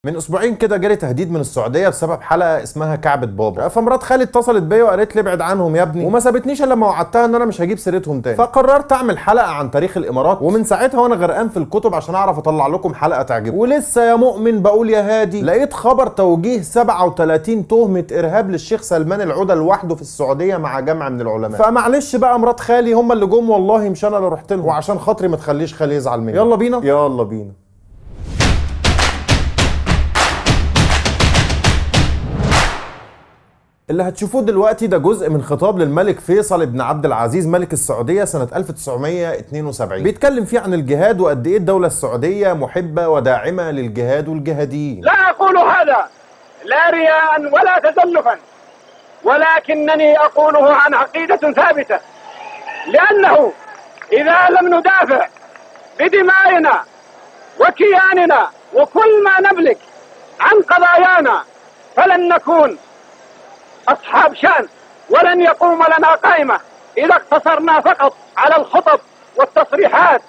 من اسبوعين كده جالي تهديد من السعوديه بسبب حلقه اسمها كعبة بابا، فمرات خالي اتصلت بيا وقالت لي ابعد عنهم يا ابني، وما سابتنيش الا لما وعدتها ان انا مش هجيب سيرتهم تاني. فقررت اعمل حلقه عن تاريخ الامارات، ومن ساعتها وانا غرقان في الكتب عشان اعرف اطلع لكم حلقه تعجبكم. ولسه يا مؤمن بقول يا هادي لقيت خبر توجيه 37 تهمه ارهاب للشيخ سلمان العودة لوحده في السعوديه مع جمع من العلماء. فمعلش بقى مرات خالي هم اللي جم، والله مش انا اللي رحت لهم، وعشان خاطري ما تخليش خالي يزعل مني. يلا بينا يلا بينا. اللي هتشوفوه دلوقتي ده جزء من خطاب للملك فيصل بن عبد العزيز ملك السعودية سنة 1972، بيتكلم فيه عن الجهاد وقد ايه الدولة السعودية محبة وداعمة للجهاد والجهاديين. لا أقول هذا لا رياء ولا تزلفا، ولكنني أقوله عن عقيدة ثابتة، لأنه إذا لم ندافع بدمائنا وكياننا وكل ما نملك عن قضايانا فلن نكون أصحاب شأن، ولن يقوم لنا قائمة إذا اقتصرنا فقط على الخطب والتصريحات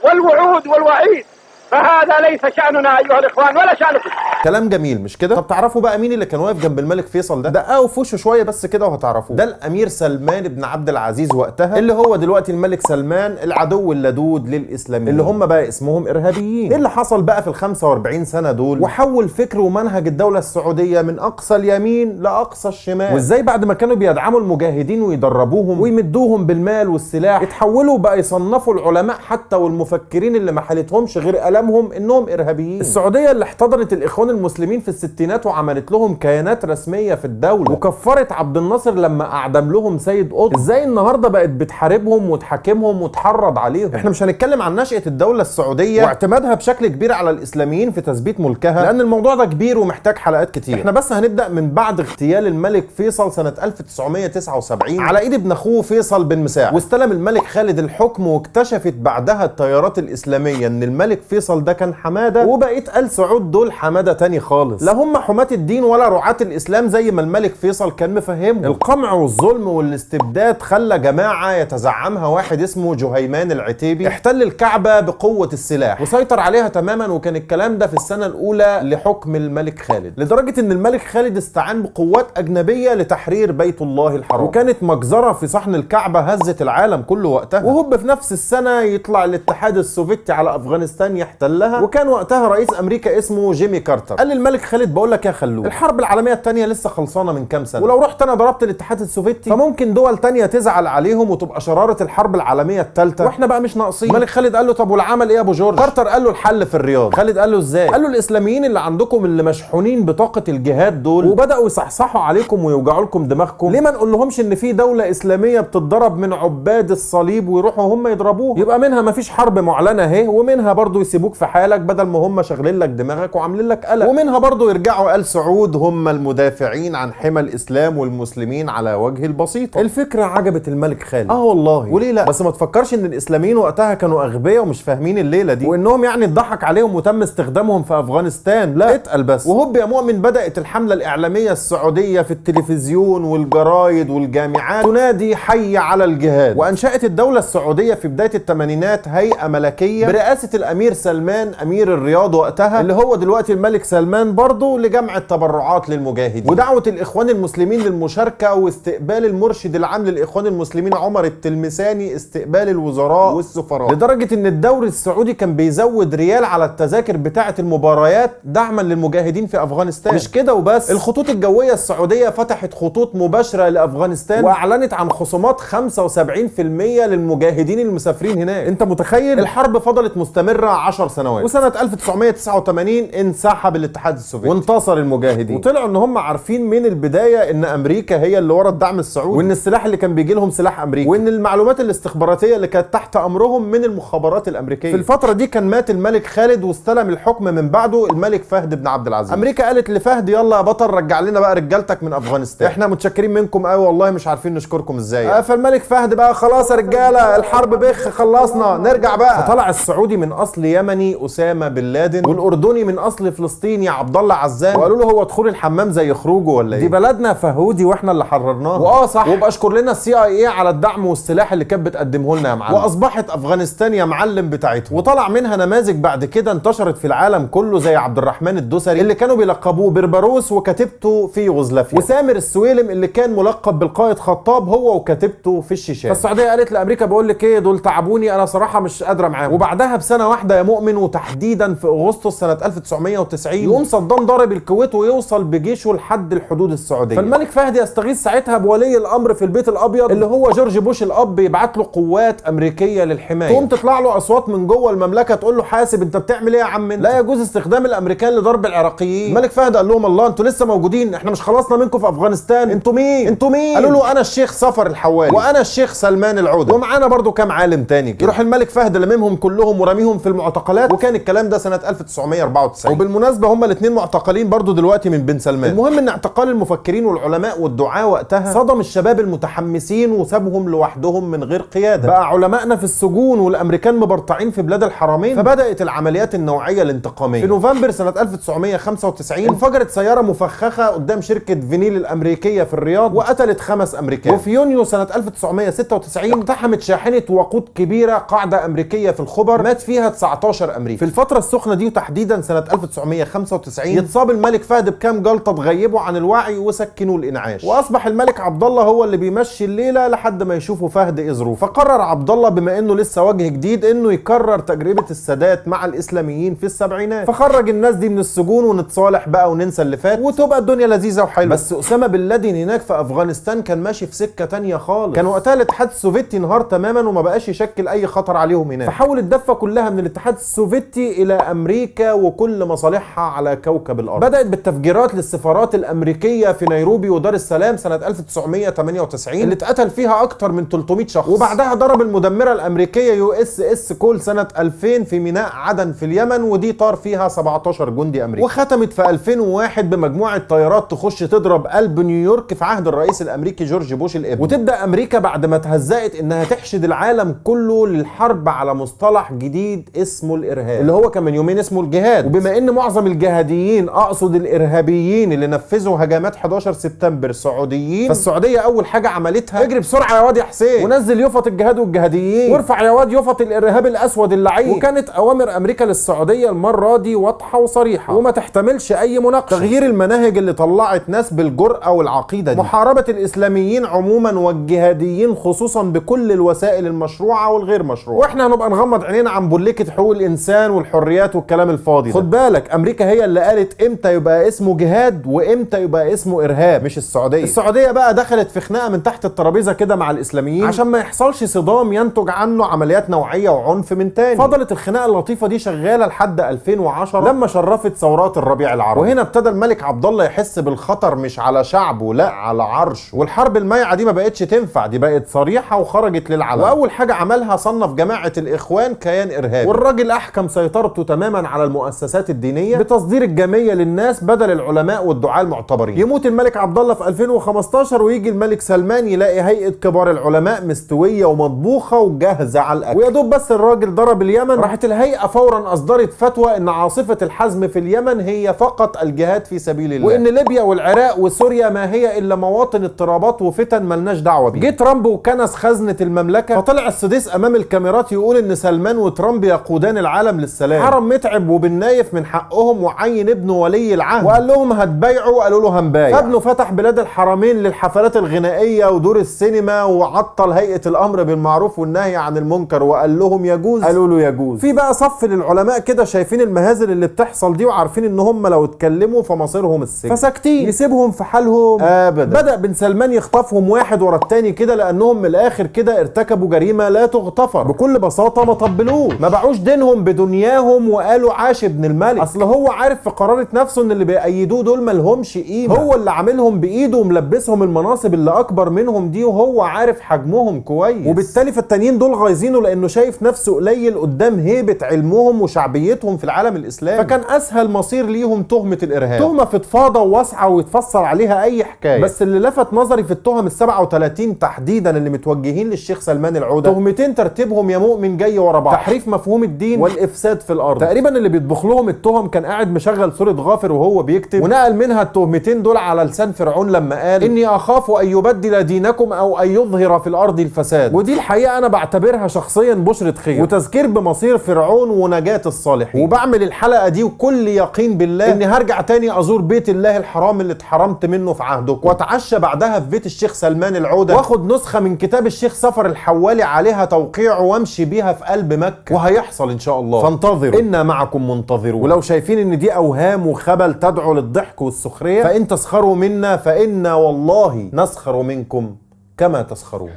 والوعود والوعيد، فهذا ليس شأننا أيها الإخوان ولا شأنكم. كلام جميل مش كده؟ طب تعرفوا بقى مين اللي كان واقف جنب الملك فيصل ده؟ دققوا في وشه شويه بس كده وهتعرفوه. ده الامير سلمان بن عبد العزيز وقتها، اللي هو دلوقتي الملك سلمان العدو اللدود للاسلاميين، اللي هم بقى اسمهم ارهابيين. ايه اللي حصل بقى في ال 45 سنه دول وحول فكر ومنهج الدوله السعوديه من اقصى اليمين لاقصى الشمال؟ وازاي بعد ما كانوا بيدعموا المجاهدين ويدربوهم ويمدوهم بالمال والسلاح اتحولوا بقى يصنفوا العلماء حتى والمفكرين اللي ما حالتهمش غير قلمهم انهم ارهابيين. السعوديه اللي احتضنت الاخوان المسلمين في الستينات وعملت لهم كيانات رسميه في الدوله، وكفرت عبد الناصر لما اعدم لهم سيد قطب، ازاي النهارده بقت بتحاربهم وتحاكمهم وتحرض عليهم؟ احنا مش هنتكلم عن نشأة الدوله السعوديه واعتمادها بشكل كبير على الاسلاميين في تثبيت ملكها، لان الموضوع ده كبير ومحتاج حلقات كتير. احنا بس هنبدا من بعد اغتيال الملك فيصل سنه 1979 على ايد ابن اخوه فيصل بن مساعد، واستلم الملك خالد الحكم، واكتشفت بعدها التيارات الاسلاميه ان الملك فيصل ده كان حماده، وبقيت آل سعود دول حماده تاني خالص، لا هم حماة الدين ولا رعاة الاسلام زي ما الملك فيصل كان مفهمهم. القمع والظلم والاستبداد خلى جماعه يتزعمها واحد اسمه جهيمان العتيبي احتل الكعبه بقوه السلاح وسيطر عليها تماما، وكان الكلام ده في السنه الاولى لحكم الملك خالد، لدرجه ان الملك خالد استعان بقوات اجنبيه لتحرير بيت الله الحرام، وكانت مجزره في صحن الكعبه هزت العالم كله وقتها. وهوب في نفس السنه يطلع الاتحاد السوفيتي على افغانستان يحتلها، وكان وقتها رئيس امريكا اسمه جيمي كارتر. قال للملك خالد بقول لك يا خلود، الحرب العالميه الثانيه لسه خلصانه من كام سنه، ولو رحت انا ضربت الاتحاد السوفيتي فممكن دول ثانيه تزعل عليهم وتبقى شراره الحرب العالميه الثالثه، واحنا بقى مش ناقصين. الملك خالد قال له طب والعمل ايه يا ابو جورج؟ كارتر قال له الحل في الرياض. خالد قال له ازاي؟ قال له الاسلاميين اللي عندكم اللي مشحونين بطاقه الجهاد دول وبداوا يصحصحوا عليكم ويوجعوا لكم دماغكم، ليه ما نقول لهمش ان في دوله اسلاميه بتتضرب من عباد الصليب ويروحوا هم يضربوه، يبقى منها ما فيش حرب معلنه اهي، ومنها برضو يسيبوك في حالك بدل ما هم شغلين لك دماغك وعاملين لك قلق، ومنها برضو يرجعوا آل سعود هم المدافعين عن حمى الاسلام والمسلمين على وجه البسيطه. الفكره عجبت الملك خالد، والله، وليه لا؟ بس ما تفكرش ان الاسلاميين وقتها كانوا اغبياء ومش فاهمين الليله دي، وانهم يعني اتضحك عليهم وتم استخدامهم في افغانستان، لا اتقل بس. وهوب يا مؤمن بدات الحمله الاعلاميه السعوديه في التلفزيون والجرايد والجامعات تنادي حي على الجهاد، وانشات الدوله السعوديه في بدايه الثمانينات هيئه ملكيه برئاسه الامير سلمان امير الرياض وقتها، اللي هو دلوقتي الملك سلمان برضه، لجمع التبرعات للمجاهدين ودعوه الاخوان المسلمين للمشاركه واستقبال المرشد العام للاخوان المسلمين عمر التلمساني استقبال الوزراء والسفراء، لدرجه ان الدوري السعودي كان بيزود ريال على التذاكر بتاعه المباريات دعما للمجاهدين في افغانستان. مش كده وبس، الخطوط الجويه السعوديه فتحت خطوط مباشره لافغانستان واعلنت عن خصومات 75% للمجاهدين المسافرين هناك. انت متخيل؟ الحرب فضلت مستمره 10 سنوات، وسنه 1989 انسحب الاتحاد السوفيتي وانتصر المجاهدين، وطلعوا ان هم عارفين من البدايه ان امريكا هي اللي ورا الدعم السعودي، وان السلاح اللي كان بيجي لهم سلاح امريكي، وان المعلومات الاستخباراتيه اللي كانت تحت امرهم من المخابرات الامريكيه. في الفتره دي كان مات الملك خالد واستلم الحكم من بعده الملك فهد بن عبد العزيز. امريكا قالت لفهد يلا يا بطل رجع لنا بقى رجالتك من افغانستان، احنا متشكرين منكم قوي والله مش عارفين نشكركم ازاي. فالملك فهد بقى خلاص يا رجاله الحرب بخ خلصنا نرجع بقى. فطلع السعودي من اصل يمني اليمني اسامه بن لادن، والاردني من اصل فلسطيني عبد الله عزام، وقالوا له هو دخول الحمام زي خروجه ولا ايه؟ دي بلدنا فهودي واحنا اللي حررناها. صح، وابقى اشكر لنا CIA على الدعم والسلاح اللي كانت بتقدمه لنا يا معلم. واصبحت افغانستان يا معلم بتاعتهم، وطلع منها نماذج بعد كده انتشرت في العالم كله زي عبد الرحمن الدوسري اللي كانوا بيلقبوه بربروس وكتيبته في يوغوسلافيا، وسامر السويلم اللي كان ملقب بالقائد خطاب هو وكتيبته في الشيشان. فالسعوديه قالت لامريكا بقول لك ايه، دول تعبوني انا صراحه مش قادره معاهم. وبعدها بسنه واحده يا مؤمن، وتحديدا في اغسطس سنه 1990 يقوم صدام ضارب الكويت ويوصل بجيشه لحد الحدود السعوديه. فالملك فهد يستغيث ساعتها بولي الامر في البيت الابيض اللي هو جورج بوش الاب، يبعت له قوات امريكيه للحمايه. تقوم تطلع له اصوات من جوه المملكه تقول له حاسب انت بتعمل ايه يا عم انت؟ لا يجوز استخدام الامريكان لضرب العراقيين. الملك فهد قال لهم الله انتوا لسه موجودين؟ احنا مش خلصنا منكم في افغانستان؟ انتوا مين؟ انتوا مين؟ قالوا له انا الشيخ صفر الحوالي وانا الشيخ سلمان العودة ومعانا برضو كام عالم تاني كده. يروح الملك فهد لممهم كلهم ورميهم في المعتقلات، وكان الكلام ده سنه 1994. وبالمناسبه هما الاثنين معتقلين برضو دلوقتي من بن سلمان. المهم ان اعتقال المفكرين والعلماء والدعاة وقتها صدم الشباب المتحمسين وسابهم لوحدهم من غير قياده. بقى علمائنا في السجون والامريكان مبرطعين في بلاد الحرمين، فبدات العمليات النوعيه الانتقاميه. في نوفمبر سنه 1995 انفجرت سياره مفخخه قدام شركه فينيل الامريكيه في الرياض وقتلت 5 امريكان. وفي يونيو سنه 1996 اقتحمت شاحنه وقود كبيره قاعده امريكيه في الخبر، مات فيها 19 امريكي. في الفتره السخنه دي وتحديدا سنه 1995 يتصاب الملك فهد بكام جلطه تغيبه عن الوعي وسكنوا الانعاش، واصبح الملك عبد الله هو اللي بيمشي الليله لحد ما يشوفوا فهد ايه ظروفه. فقرر عبد الله بما انه لسه وجه جديد انه يكرر تجربه السادات مع الاسلاميين في السبعينات، فخرج الناس دي من السجون ونتصالح بقى وننسى اللي فات وتبقى الدنيا لذيذه وحلوه. بس اسامه بن لادن هناك في افغانستان كان ماشي في سكه تانية خالص. كان وقتها الاتحاد السوفيتي انهار تماما وما بقاش يشكل اي خطر عليهم هناك، فحول الدفه كلها من الاتحاد السوفيتي الى امريكا وكل مصالحها على كوكب الارض. بدات بالتفجيرات للسفارات الامريكيه في نيروبي ودار السلام سنه 1998 اللي اتقتل فيها اكتر من 300 شخص، وبعدها ضرب المدمره الامريكيه USS كول سنه 2000 في ميناء عدن في اليمن، ودي طار فيها 17 جندي امريكي. وختمت في 2001 بمجموعه طيارات تخش تضرب قلب نيويورك في عهد الرئيس الامريكي جورج بوش الابن. وتبدا امريكا بعد ما تهزقت انها تحشد العالم كله للحرب على مصطلح جديد اسمه الارهاب، اللي هو كان من يومين اسمه الجهاد. وبما ان معظم الجهاديين اقصد الارهابيين اللي نفذوا هجمات 11 سبتمبر سعوديين، فالسعوديه اول حاجه عملتها اجري بسرعه يا واد يا حسين ونزل يفط الجهاد والجهاديين، وارفع يا واد يفط الارهاب الاسود اللعين. وكانت اوامر امريكا للسعوديه المره دي واضحه وصريحه وما تحتملش اي مناقشه. تغيير المناهج اللي طلعت ناس بالجرأه والعقيده دي، محاربه الاسلاميين عموما والجهاديين خصوصا بكل الوسائل المشروعه والغير مشروعه. واحنا هنبقى نغمض عينينا عن بوليكه حقوق الانسان والحريات والكلام الفاضي. خد بالك امريكا هي اللي قالت امتى يبقى اسمه جهاد وامتى يبقى اسمه ارهاب، مش السعوديه. السعوديه بقى دخلت في خناقه من تحت الترابيزه كده مع الاسلاميين عشان ما يحصلش صدام ينتج عنه عمليات نوعيه وعنف من تاني. فضلت الخناقه اللطيفه دي شغاله لحد 2010 لما شرفت ثورات الربيع العربي، وهنا ابتدى الملك عبد الله يحس بالخطر مش على شعبه لا على عرش. والحرب المايعه دي ما بقتش تنفع، دي بقت صريحه وخرجت للعلن. واول حاجه عملها صنف جماعه الاخوان كيان ارهابي، والراجل احكم سيطرته تماما على المؤسسات الدينيه بتصدير الجميه للناس بدل العلماء والدعاة المعتبرين. يموت الملك عبد الله في 2015 ويجي الملك سلمان يلاقي هيئه كبار العلماء مستويه ومطبوخه وجاهزه على الاكل، ويا دوب بس الراجل ضرب اليمن راحت الهيئه فورا اصدرت فتوى ان عاصفه الحزم في اليمن هي فقط الجهاد في سبيل الله، وان ليبيا والعراق وسوريا ما هي الا مواطن اضطرابات وفتن ملناش دعوه بيها. جه ترامب وكنس خزنه المملكه، فطلع السديس امام الكاميرات يقول ان سلمان وترامب يقودان العالم للسلام. حرم متعب وبن نايف من حقهم وعين ابنه ولي العهد وقال لهم هتبايعوا، قالوا له هنبايع. فابنه فتح بلاد الحرمين للحفلات الغنائيه ودور السينما، وعطل هيئه الامر بالمعروف والنهي عن المنكر وقال لهم يجوز، قالوا له يجوز. في بقى صف للعلماء كده شايفين المهازل اللي بتحصل دي وعارفين ان هم لو اتكلموا فمصيرهم السجن، فساكتين يسيبهم في حالهم ابدا. بدا بن سلمان يخطفهم واحد ورا التاني كده لانهم من الاخر كده ارتكبوا جريمه لا تغتفر. بكل بساطه ما طبلوش، ما باعوش دينهم بدنياهم وقالوا عاش ابن الملك. اصل هو عارف في قرارة نفسه ان اللي بيأيدوه دول ملهمش قيمه، هو اللي عاملهم بايده وملبسهم المناصب اللي اكبر منهم دي وهو عارف حجمهم كويس، وبالتالي فالتانيين دول غايزينه لانه شايف نفسه قليل قدام هيبه علمهم وشعبيتهم في العالم الاسلامي. فكان اسهل مصير ليهم تهمه الارهاب، تهمه فضفاضه وواسعه ويتفسر عليها اي حكايه. بس اللي لفت نظري في التهم ال37 تحديدا اللي متوجهين للشيخ سلمان العودة، تهمتين ترتيبهم يا مؤمن جاي ورا بعض: تحريف مفهوم الدين والافساد في الارض. تقريبا اللي بيطبخ لهم التهم كان قاعد مشغل سورة غافر وهو بيكتب، ونقل منها التهمتين دول على لسان فرعون لما قال اني اخاف ان يبدل دينكم او ان يظهر في الارض الفساد. ودي الحقيقه انا بعتبرها شخصيا بشرة خير وتذكير بمصير فرعون ونجاة الصالحين. وبعمل الحلقه دي وكل يقين بالله اني هرجع تاني ازور بيت الله الحرام اللي اتحرمت منه في عهدكم، واتعشى بعدها في بيت الشيخ سلمان العودة، واخد نسخه من كتاب الشيخ صفر الحوالي عليها توقيع وامشي بيها في قلب مكه، وهيحصل ان شاء الله. فانتظروا انا معكم منتظرون. ولو شايفين ان دي اوهام وخبل تدعو للضحك والسخريه فان تسخروا منا فانا والله نسخر منكم كما تسخرون.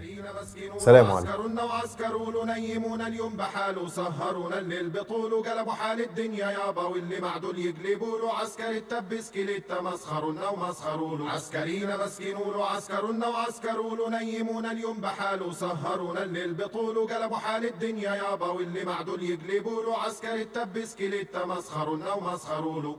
سلام عليكم. وعسكروا نيمون اليوم بحاله سهرونا الليل بطوله قلبوا حال الدنيا يابا واللي معدول يقلبوا له عسكري التبس كليتا مسخرونا ومسخروا له عسكرينا مسكينوا له وعسكروا له نيمون اليوم بحاله سهرونا الليل بطوله قلبوا حال الدنيا يابا واللي معدول يقلبوا له عسكري التبس كليتا مسخرونا ومسخروا له.